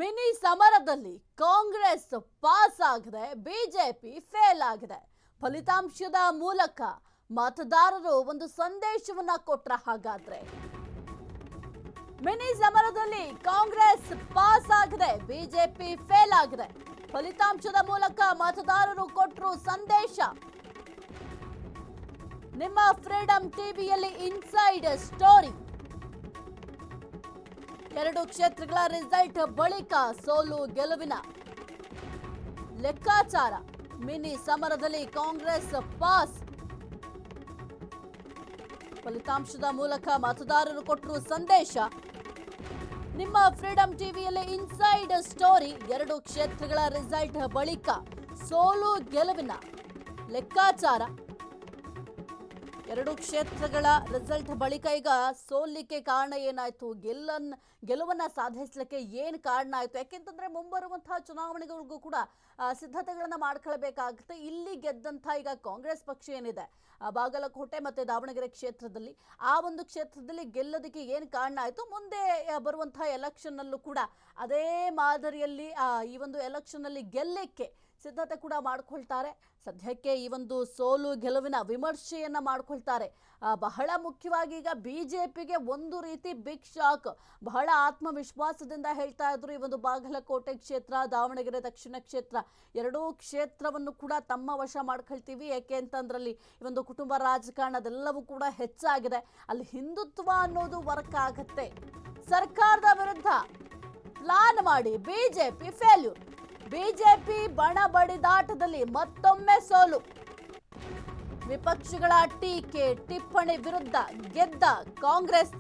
Mini ಸಮರದಲ್ಲಿ Congress pass ಆಗಿದೆ, BJP fail ಆಗಿದೆ. ಫಲಿತಾಂಶದ ಮೂಲಕ ಮತದಾರರು ಒಂದು ಸಂದೇಶವನ್ನ ಕೊಟ್ರ. ಹಾಗಾದ್ರೆ ಮಿನಿ ಸಮರದಲ್ಲಿ ಕಾಂಗ್ರೆಸ್ ಪಾಸ್ ಆಗಿದೆ, ಬಿಜೆಪಿ ಫೇಲ್ ಆಗಿದೆ. ಫಲಿತಾಂಶದ ಮೂಲಕ ಮತದಾರರು ಕೊಟ್ಟರು ಸಂದೇಶ. ನಿಮ್ಮ ಫ್ರೀಡಂ ಟಿವಿಯಲ್ಲಿ ಇನ್ಸೈಡ್ ಸ್ಟೋರಿ. 2 ಕ್ಷೇತ್ರಗಳ ರಿಸಲ್ಟ್ ಬಳಿಕ ಸೋಲು ಗೆಲುವಿನ ಲೆಕ್ಕಾಚಾರ. ಮಿನಿ ಸಮರದಲ್ಲಿ ಕಾಂಗ್ರೆಸ್ ಪಾಸ್. ಫಲಿತಾಂಶದ ಮೂಲಕ ಮತದಾರರು ಕೊಟ್ಟರು ಸಂದೇಶ. ನಿಮ್ಮ ಫ್ರೀಡಂ ಟಿವಿಯಲ್ಲಿ ಇನ್ಸೈಡ್ ಸ್ಟೋರಿ. 2 ಕ್ಷೇತ್ರಗಳ ರಿಸಲ್ಟ್ ಬಳಿಕ ಸೋಲು ಗೆಲುವಿನ ಲೆಕ್ಕಾಚಾರ. 2 ಕ್ಷೇತ್ರಗಳ ರಿಸಲ್ಟ್ ಬಳಿಕ ಈಗ ಸೋಲಿಕ್ಕೆ ಕಾರಣ ಏನಾಯ್ತು, ಗೆಲುವನ್ನ ಸಾಧಿಸಲಿಕ್ಕೆ ಏನು ಕಾರಣ ಆಯ್ತು? ಯಾಕೆಂತಂದ್ರೆ ಮುಂಬರುವಂತಹ ಚುನಾವಣೆಗಳಿಗೂ ಕೂಡ ಸಿದ್ಧತೆಗಳನ್ನ ಮಾಡ್ಕೊಳ್ಬೇಕಾಗುತ್ತೆ. ಇಲ್ಲಿ ಗೆದ್ದಂತಹ ಈಗ ಕಾಂಗ್ರೆಸ್ ಪಕ್ಷ ಏನಿದೆ ಬಾಗಲಕೋಟೆ ಮತ್ತೆ ದಾವಣಗೆರೆ ಕ್ಷೇತ್ರದಲ್ಲಿ, ಆ ಒಂದು ಕ್ಷೇತ್ರದಲ್ಲಿ ಗೆಲ್ಲೋದಕ್ಕೆ ಏನು ಕಾರಣ ಆಯ್ತು, ಮುಂದೆ ಬರುವಂತಹ ಎಲೆಕ್ಷನ್ ನಲ್ಲೂ ಕೂಡ ಅದೇ ಮಾದರಿಯಲ್ಲಿ ಈ ಒಂದು ಎಲೆಕ್ಷನ್ ನಲ್ಲಿ ಗೆಲ್ಲಕ್ಕೆ ಸಿದ್ಧತೆ ಕೂಡ ಮಾಡ್ಕೊಳ್ತಾರೆ. ಸದ್ಯಕ್ಕೆ ಈ ಒಂದು ಸೋಲು ಗೆಲುವಿನ ವಿಮರ್ಶೆಯನ್ನ ಮಾಡ್ಕೊಳ್ತಾರೆ. ಬಹಳ ಮುಖ್ಯವಾಗಿ ಈಗ ಬಿಜೆಪಿಗೆ ಒಂದು ರೀತಿ ಬಿಗ್ ಶಾಕ್. ಬಹಳ ಆತ್ಮವಿಶ್ವಾಸದಿಂದ ಹೇಳ್ತಾ ಇದ್ರು, ಈ ಒಂದು ಬಾಗಲಕೋಟೆ ಕ್ಷೇತ್ರ, ದಾವಣಗೆರೆ ದಕ್ಷಿಣ ಕ್ಷೇತ್ರ, 2 ಕ್ಷೇತ್ರವನ್ನು ಕೂಡ ತಮ್ಮ ವಶ ಮಾಡ್ಕೊಳ್ತೀವಿ. ಯಾಕೆ ಅಂತಂದ್ರಲ್ಲಿ ಈ ಒಂದು ಕುಟುಂಬ ರಾಜಕಾರಣ ಅದೆಲ್ಲವೂ ಕೂಡ ಹೆಚ್ಚಾಗಿದೆ. ಅಲ್ಲಿ ಹಿಂದುತ್ವ ಅನ್ನೋದು ವರ್ಕ್ ಆಗುತ್ತೆ. ಸರ್ಕಾರದ ವಿರುದ್ಧ ಪ್ಲಾನ್ ಮಾಡಿ ಬಿಜೆಪಿ ಫೇಲ್ಯೂರ್. ಬಿಜೆಪಿ ಬಣ ಬಡಿದಾಟದಲ್ಲಿ ಮತ್ತೊಮ್ಮೆ ಸೋಲು. ವಿಪಕ್ಷಗಳ ಟೀಕೆ ಟಿಪ್ಪಣಿ ವಿರುದ್ಧ ಗೆದ್ದ ಕಾಂಗ್ರೆಸ್.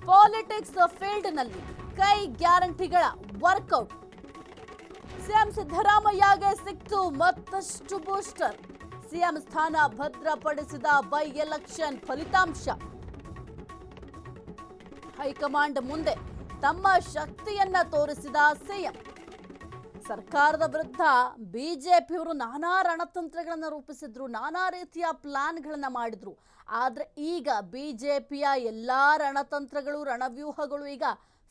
ಪಾಲಿಟಿಕ್ಸ್ ಫೀಲ್ಡ್ನಲ್ಲಿ ಕೈ ಗ್ಯಾರಂಟಿಗಳ ವರ್ಕೌಟ್. ಸಿಎಂ ಸಿದ್ದರಾಮಯ್ಯಗೆ ಸಿಕ್ತು ಮತ್ತಷ್ಟು ಬೂಸ್ಟರ್. ಸಿಎಂ ಸ್ಥಾನ ಭದ್ರಪಡಿಸಿದ ಬೈ ಎಲೆಕ್ಷನ್ ಫಲಿತಾಂಶ. ಹೈಕಮಾಂಡ್ ಮುಂದೆ ತಮ್ಮ ಶಕ್ತಿಯನ್ನ ತೋರಿಸಿದ ಸಿಎಂ. ಸರ್ಕಾರದ ವಿರುದ್ಧ ಬಿಜೆಪಿಯವರು ನಾನಾ ರಣತಂತ್ರಗಳನ್ನು ರೂಪಿಸಿದ್ರು, ನಾನಾ ರೀತಿಯ ಪ್ಲಾನ್ಗಳನ್ನ ಮಾಡಿದ್ರು. ಆದ್ರೆ ಈಗ ಬಿಜೆಪಿಯ ಎಲ್ಲಾ ರಣತಂತ್ರಗಳು, ರಣವ್ಯೂಹಗಳು ಈಗ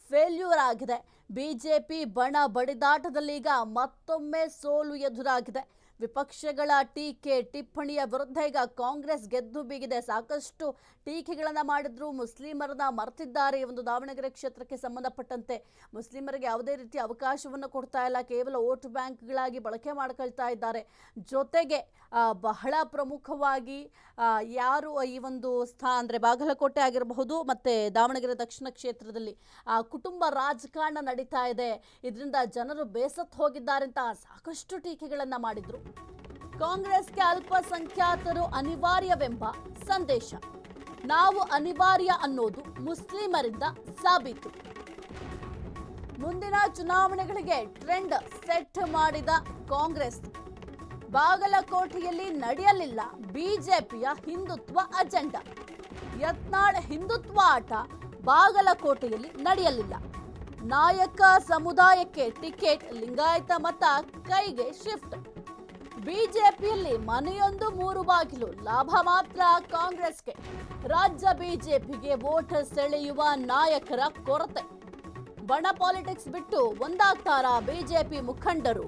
ಫೇಲ್ಯೂರ್ ಆಗಿದೆ. ಬಿಜೆಪಿ ಬಣ ಬಡಿದಾಟದಲ್ಲಿ ಈಗ ಮತ್ತೊಮ್ಮೆ ಸೋಲು ಎದುರಾಗಿದೆ. ವಿಪಕ್ಷಗಳ ಟೀಕೆ ಟಿಪ್ಪಣಿಯ ವಿರುದ್ಧ ಈಗ ಕಾಂಗ್ರೆಸ್ ಗೆದ್ದು ಬೀಗಿದೆ. ಸಾಕಷ್ಟು ಟೀಕೆಗಳನ್ನ ಮಾಡಿದ್ರು. ಮುಸ್ಲಿಮರನ್ನ ಮರೆತಿದ್ದಾರೆ. ಈ ಒಂದು ದಾವಣಗೆರೆ ಕ್ಷೇತ್ರಕ್ಕೆ ಸಂಬಂಧಪಟ್ಟಂತೆ ಮುಸ್ಲಿಮರಿಗೆ ಯಾವುದೇ ರೀತಿಯ ಅವಕಾಶವನ್ನು ಕೊಡ್ತಾ ಇಲ್ಲ, ಕೇವಲ ವೋಟ್ ಬ್ಯಾಂಕ್ಗಳಾಗಿ ಬಳಕೆ ಮಾಡ್ಕೊಳ್ತಾ ಇದ್ದಾರೆ. ಜೊತೆಗೆ ಬಹಳ ಪ್ರಮುಖವಾಗಿ ಯಾರು ಈ ಒಂದು ಅಂದರೆ ಬಾಗಲಕೋಟೆ ಆಗಿರಬಹುದು ಮತ್ತೆ ದಾವಣಗೆರೆ ದಕ್ಷಿಣ ಕ್ಷೇತ್ರದಲ್ಲಿ ಕುಟುಂಬ ರಾಜಕಾರಣ ನಡೀತಾ ಇದೆ, ಇದರಿಂದ ಜನರು ಬೇಸತ್ತು ಹೋಗಿದ್ದಾರೆ ಅಂತ ಸಾಕಷ್ಟು ಟೀಕೆಗಳನ್ನ ಮಾಡಿದ್ರು. ಕಾಂಗ್ರೆಸ್ಗೆ ಅಲ್ಪಸಂಖ್ಯಾತರು ಅನಿವಾರ್ಯವೆಂಬ ಸಂದೇಶ. ನಾವು ಅನಿವಾರ್ಯ ಅನ್ನೋದು ಮುಸ್ಲಿಮರಿಂದ ಸಾಬೀತು. ಮುಂದಿನ ಚುನಾವಣೆಗಳಿಗೆ ಟ್ರೆಂಡ್ ಸೆಟ್ ಮಾಡಿದ ಕಾಂಗ್ರೆಸ್. ಬಾಗಲಕೋಟೆಯಲ್ಲಿ ನಡೆಯಲಿಲ್ಲ ಬಿಜೆಪಿಯ ಹಿಂದುತ್ವ ಅಜೆಂಡಾ. ಯತ್ನಾಳ್ ಹಿಂದುತ್ವ ಆಟ ಬಾಗಲಕೋಟೆಯಲ್ಲಿ ನಡೆಯಲಿಲ್ಲ. ನಾಯಕ ಸಮುದಾಯಕ್ಕೆ ಟಿಕೆಟ್, ಲಿಂಗಾಯತ ಮತ ಕೈಗೆ ಶಿಫ್ಟ್. ಬಿಜೆಪಿಯಲ್ಲಿ ಮನೆಯೊಂದು 3 ಬಾಗಿಲು, ಲಾಭ ಮಾತ್ರ ಕಾಂಗ್ರೆಸ್ಗೆ. ರಾಜ್ಯ ಬಿಜೆಪಿಗೆ ವೋಟ್ ಸೆಳೆಯುವ ನಾಯಕರ ಕೊರತೆ. ಬಣ ಪಾಲಿಟಿಕ್ಸ್ ಬಿಟ್ಟು ಒಂದಾಗ್ತಾರಾ ಬಿಜೆಪಿ ಮುಖಂಡರು?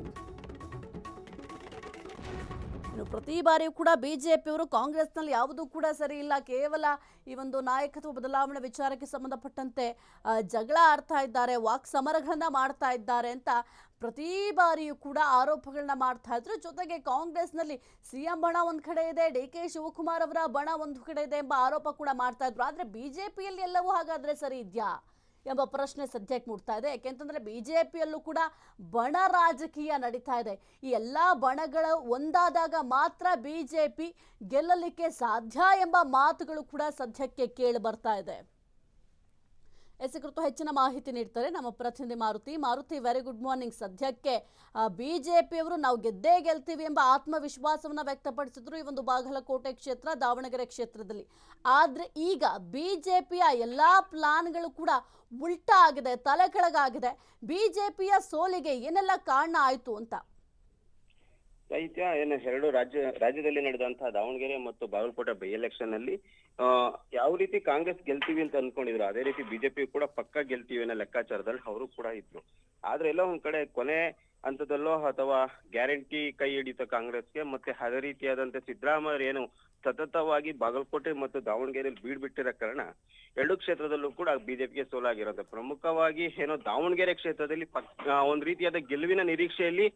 ಇನ್ನು ಪ್ರತಿ ಬಾರಿಯೂ ಕೂಡ ಬಿಜೆಪಿಯವರು ಕಾಂಗ್ರೆಸ್ನಲ್ಲಿ ಯಾವುದೂ ಕೂಡ ಸರಿ ಇಲ್ಲ, ಕೇವಲ ಈ ಒಂದು ನಾಯಕತ್ವ ಬದಲಾವಣೆ ವಿಚಾರಕ್ಕೆ ಸಂಬಂಧಪಟ್ಟಂತೆ ಜಗಳ ಆಡ್ತಾ ಇದ್ದಾರೆ, ವಾಕ್ ಸಮರಗಳನ್ನ ಮಾಡ್ತಾ ಇದ್ದಾರೆ ಅಂತ ಪ್ರತಿ ಬಾರಿಯೂ ಕೂಡ ಆರೋಪಗಳನ್ನ ಮಾಡ್ತಾ ಇದ್ರು. ಜೊತೆಗೆ ಕಾಂಗ್ರೆಸ್ನಲ್ಲಿ ಸಿಎಂ ಬಣ ಒಂದು ಕಡೆ ಇದೆ, DK ಶಿವಕುಮಾರ್ ಅವರ ಬಣ ಒಂದು ಕಡೆ ಇದೆ ಎಂಬ ಆರೋಪ ಕೂಡ ಮಾಡ್ತಾ ಇದ್ರು. ಆದ್ರೆ ಬಿಜೆಪಿಯಲ್ಲಿ ಎಲ್ಲವೂ ಹಾಗಾದ್ರೆ ಸರಿ ಇದೆಯಾ ಎಂಬ ಪ್ರಶ್ನೆ ಸದ್ಯಕ್ಕೆ ಮೂಡ್ತಾ ಇದೆ. ಯಾಕೆಂತಂದ್ರೆ ಬಿಜೆಪಿಯಲ್ಲೂ ಕೂಡ ಬಣ ರಾಜಕೀಯ ನಡೀತಾ ಇದೆ. ಈ ಎಲ್ಲಾ ಬಣಗಳು ಒಂದಾದಾಗ ಮಾತ್ರ ಬಿಜೆಪಿ ಗೆಲ್ಲಲಿಕ್ಕೆ ಸಾಧ್ಯ ಎಂಬ ಮಾತುಗಳು ಕೂಡ ಸದ್ಯಕ್ಕೆ ಕೇಳಿ ಬರ್ತಾ ಇದೆ. ಎಸ್ ಕುರಿತು ಹೆಚ್ಚಿನ ಮಾಹಿತಿ ನೀಡ್ತಾರೆ ನಮ್ಮ ಪ್ರತಿನಿಧಿ ಮಾರುತಿ. Very good morning. ಸದ್ಯಕ್ಕೆ ಬಿಜೆಪಿಯವರು ನಾವು ಗೆದ್ದೇ ಗೆಲ್ತೀವಿ ಎಂಬ ಆತ್ಮವಿಶ್ವಾಸವನ್ನ ವ್ಯಕ್ತಪಡಿಸಿದ್ರು ಈ ಒಂದು ಬಾಗಲಕೋಟೆ ಕ್ಷೇತ್ರ, ದಾವಣಗೆರೆ ಕ್ಷೇತ್ರದಲ್ಲಿ. ಆದ್ರೆ ಈಗ ಬಿಜೆಪಿಯ ಎಲ್ಲಾ ಪ್ಲಾನ್ಗಳು ಕೂಡ ಉಲ್ಟಾ ಆಗಿದೆ, ತಲೆ ಕೆಳಗಾಗಿದೆ. ಬಿಜೆಪಿಯ ಸೋಲಿಗೆ ಏನೆಲ್ಲ ಕಾರಣ ಆಯ್ತು ಅಂತ? ಸಾಹಿತ್ಯ ಏನು ಎರಡು ರಾಜ್ಯದಲ್ಲಿ ನಡೆದಂತಹ ದಾವಣಗೆರೆ ಮತ್ತು ಬಾಗಲಕೋಟೆ ಬೈ ಎಲೆಕ್ಷನ್ ಅಲ್ಲಿ ಯಾವ ರೀತಿ ಕಾಂಗ್ರೆಸ್ ಗೆಲ್ತೀವಿ ಅಂತ ಅನ್ಕೊಂಡಿದ್ರು, ಅದೇ ರೀತಿ ಬಿಜೆಪಿ ಕೂಡ ಪಕ್ಕ ಗೆಲ್ತೀವಿ ಅನ್ನೋ ಲೆಕ್ಕಾಚಾರದಲ್ಲಿ ಅವರು ಕೂಡ ಇದ್ರು. ಆದ್ರೆ ಎಲ್ಲೋ ಒಂದ್ ಕಡೆ ಕೊನೆ ಹಂತದಲ್ಲೋ ಅಥವಾ ಗ್ಯಾರಂಟಿ ಕೈ ಹಿಡಿತ ಕಾಂಗ್ರೆಸ್ಗೆ, ಮತ್ತೆ ಅದೇ ರೀತಿಯಾದಂತೆ ಸಿದ್ದರಾಮಯ್ಯ ಏನು ಸತತವಾಗಿ ಬಾಗಲಕೋಟೆ ಮತ್ತು ದಾವಣಗೆರೆಯಲ್ಲಿ ಬೀಡ್ಬಿಟ್ಟಿರೋ ಕಾರಣ ಎರಡು ಕ್ಷೇತ್ರದಲ್ಲೂ ಕೂಡ ಬಿಜೆಪಿಗೆ ಸೋಲಾಗಿರೋದು. ಪ್ರಮುಖವಾಗಿ ಏನೋ ದಾವಣಗೆರೆ ಕ್ಷೇತ್ರದಲ್ಲಿ ಒಂದ್ ರೀತಿಯಾದ ಗೆಲುವಿನ ನಿರೀಕ್ಷೆಯಲ್ಲಿ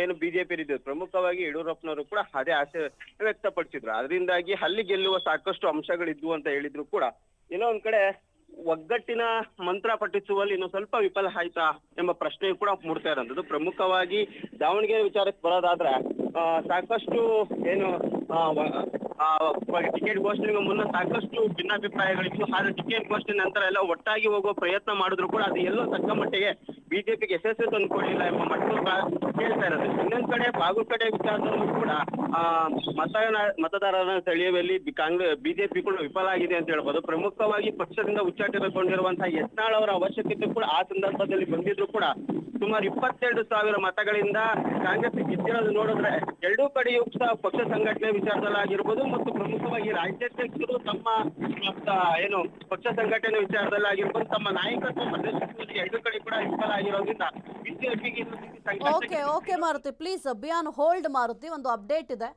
ಏನು ಬಿಜೆಪಿ ಇದ್ದು, ಪ್ರಮುಖವಾಗಿ ಯಡಿಯೂರಪ್ಪನವರು ಕೂಡ ಅದೇ ಆಸೆ ವ್ಯಕ್ತಪಡಿಸಿದ್ರು. ಅದರಿಂದಾಗಿ ಅಲ್ಲಿ ಗೆಲ್ಲುವ ಸಾಕಷ್ಟು ಅಂಶಗಳಿದ್ವು ಅಂತ ಹೇಳಿದ್ರು ಕೂಡ ಏನೋ ಒಂದ್ ಕಡೆ ಒಗ್ಗಟ್ಟಿನ ಮಂತ್ರ ಪಠಿಸುವಲ್ಲಿ ಇನ್ನು ಸ್ವಲ್ಪ ವಿಫಲ ಆಯ್ತಾ ಎಂಬ ಪ್ರಶ್ನೆ ಕೂಡ ಮೂಡ್ತಾ ಇರೋದು. ಪ್ರಮುಖವಾಗಿ ದಾವಣಗೆರೆ ವಿಚಾರಕ್ಕೆ ಬರೋದಾದ್ರೆ ಸಾಕಷ್ಟು ಏನು ಟಿಕೆಟ್ ಘೋಷಣೆಗೆ ಮುನ್ನ ಸಾಕಷ್ಟು ಭಿನ್ನಾಭಿಪ್ರಾಯಗಳಿತ್ತು. ಆದ್ರೆ ಟಿಕೆಟ್ ಘೋಷಣೆ ನಂತರ ಎಲ್ಲ ಒಟ್ಟಾಗಿ ಹೋಗುವ ಪ್ರಯತ್ನ ಮಾಡಿದ್ರು ಕೂಡ ಅದು ಎಲ್ಲೋ ತಕ್ಕ ಮಟ್ಟಿಗೆ ಬಿಜೆಪಿಗೆ ಯಶಸ್ಸು ತಂದುಕೊಡಲಿಲ್ಲ ಎಂಬ ಮಟ್ಟದ ಹೇಳ್ತಾ ಇರೋದು. ಇನ್ನೊಂದ್ ಕಡೆ ಬಾಗಲಕೋಟೆ ವಿಚಾರದಲ್ಲೂ ಕೂಡ ಮತದಾರರನ್ನ ಸೆಳೆಯುವಲ್ಲಿ ಬಿಜೆಪಿ ಕೂಡ ವಿಫಲ ಆಗಿದೆ ಅಂತ ಹೇಳ್ಬೋದು. ಪ್ರಮುಖವಾಗಿ ಪಕ್ಷದಿಂದ ಉಚ್ಚಾಟಿತಗೊಂಡಿರುವಂತಹ ಯತ್ನಾಳ್ ಅವರ ಅವಶ್ಯಕತೆ ಕೂಡ ಆ ಸಂದರ್ಭದಲ್ಲಿ ಬಂದಿದ್ರು ಕೂಡ ಸುಮಾರು 22,000 ಮತಗಳಿಂದ ಕಾಂಗ್ರೆಸ್ ಗೆದ್ದಿರೋದು ನೋಡಿದ್ರೆ ಎರಡೂ ಕಡೆಯೂ ಸಹ ಪಕ್ಷ ಸಂಘಟನೆ ವಿಚಾರದಲ್ಲಾಗಿರ್ಬೋದು ಮತ್ತು ಪ್ರಮುಖವಾಗಿ ರಾಜ್ಯಾಧ್ಯಕ್ಷರು ತಮ್ಮ ಏನು ಪಕ್ಷ ಸಂಘಟನೆ ವಿಚಾರದಲ್ಲಾಗಿರ್ಬೋದು ತಮ್ಮ ನಾಯಕತ್ವ ಪ್ರದರ್ಶಿಸುವಲ್ಲಿ ಎರಡೂ ಕಡೆ ಕೂಡ ವಿಫಲ ಆಗಿರೋದ್ರಿಂದ ಬಿಜೆಪಿಗೆ okay Maruti, please be on hold Maruti, ಒಂದು ಅಪ್ಡೇಟ್ ಇದೆ.